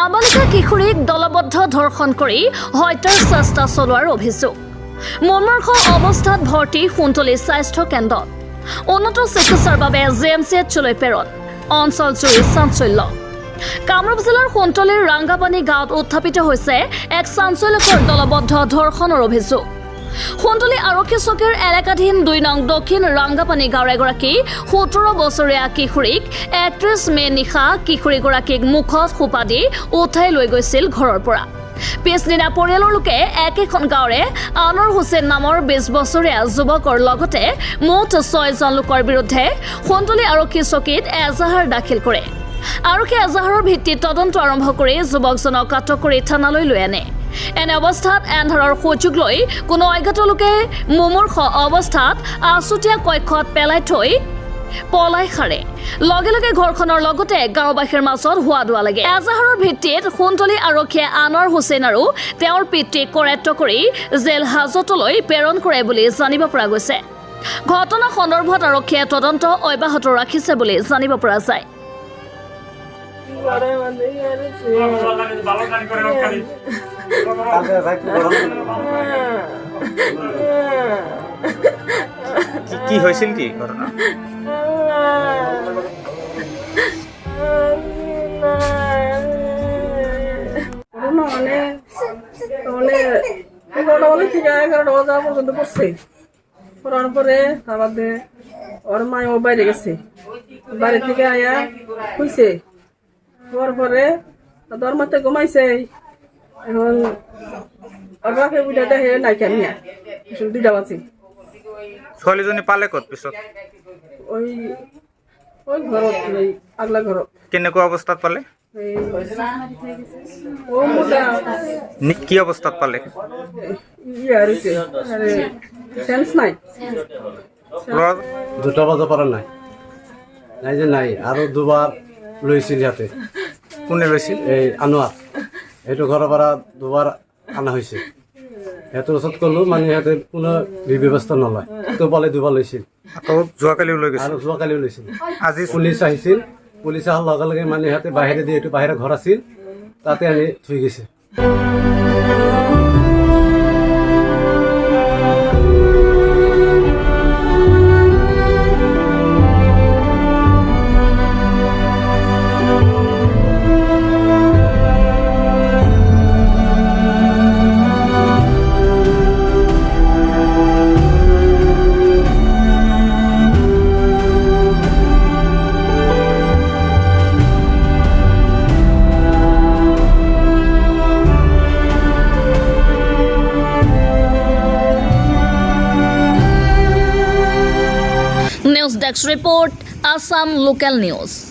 নাবালিকা কিশোৰীক দলবদ্ধ ধৰ্ষণ কৰি হত্যাৰ চেষ্টা চলোৱাৰ অভিযোগ মৰ্মান্তিক অৱস্থাত ভৰ্তি সোণতলী স্বাস্থ্য কেন্দ্ৰত উন্নত চিকিৎসাৰ বাবে জিএমচিএইচলৈ প্ৰেৰণ অঞ্চলজুৰি চাঞ্চল্য কামৰূপ জিলাৰ সোণতলীৰ ৰাংগাপানী গাঁৱত উত্থাপিত হৈছে এক চাঞ্চল্যকৰ দলবদ্ধ ধৰ্ষণৰ অভিযোগ সোণতলী আৰক্ষী চকীৰ এলেকাধীন 2 নং দক্ষিণ ৰাংগাপানী গাঁৱৰ এগৰাকী 17 বছৰীয়া কিশোৰীক 31 মে নিশা কিশোৰীগৰাকীক মুখত সোপা দি উঠাই লৈ গৈছিল ঘৰৰ পৰা পিছদিনা পৰিয়ালৰ লোকে একেখন গাঁৱৰে আনৰ হুছেইন নামৰ 20 বছৰীয়া যুৱকৰ লগতে মুঠ 6 জন লোকৰ বিৰুদ্ধে সোণতলী আৰক্ষী চকীত এজাহাৰ দাখিল কৰে আৰক্ষী এজাহাৰৰ ভিত্তিত তদন্ত আৰম্ভ কৰি যুৱকজনক আটক কৰি থানালৈ লৈ আনে এনে অৱস্থাত এন্ধাৰৰ সুযোগ লৈ কোনো অজ্ঞাত লোকে মুমূৰ্ষ অৱস্থাত আছুতীয়া কক্ষত পেলাই থৈ পলাই সাৰে লগে লগে ঘৰখনৰ লগতে গাঁওবাসীৰ মাজত হোৱা দোৱা লাগে এজাহাৰৰ ভিত্তিত সোণতলী আৰক্ষীয়ে আনৰ হুছেইন আৰু তেওঁৰ পিতৃক কৰায়ত্ব কৰি জেল হাজতলৈ প্ৰেৰণ কৰে বুলি জানিব পৰা গৈছে ঘটনা সন্দৰ্ভত আৰক্ষীয়ে তদন্ত অব্যাহত ৰাখিছে বুলি জানিব পৰা যায় কি হৈছিল কি ঘটনা পড়ার পরে তারপরে ওর মা ও বাইরে গেছে বাইরে থেকে আয়া খুঁজছে হওয়ার পরে তোর মাতে ঘুমাইছে এখন ওর বাপে বুঝে দেখে নাই কেমিয়া 2টা বাজে ছোৱালীজনী পালে ক'ত পিছত ওই ওই ঘৰত ওই আগলা ঘৰত কেনেকুৱা অৱস্থাত পালে ও মোটা কি অৱস্থাত পালে ইয়াৰ সেন্স নাই 2টা বাজা পাৰা নাই নাই যে নাই আৰু দুবাৰ লৈছিল ইয়াতে কোনে লৈছিল এই আনোৱাৰ এইটো ঘৰৰ পৰা দুবাৰ আনা হৈছে সিহঁতৰ ওচৰত ক'লো মানে সিহঁতে কোনো ব্যৱস্থা নলয় তো পালে দুবাৰ লৈছিল আকৌ যোৱাকালিও লৈ গৈছিল আৰু যোৱাকালিও লৈছিল আজি পুলিচ আহিছিল পুলিচ অহাৰ লগে লগে মানে সিহঁতে বাহিৰে দি এইটো বাহিৰে ঘৰ আছিল তাতে আনি থৈ গৈছে News Desk Report, Assam Local News.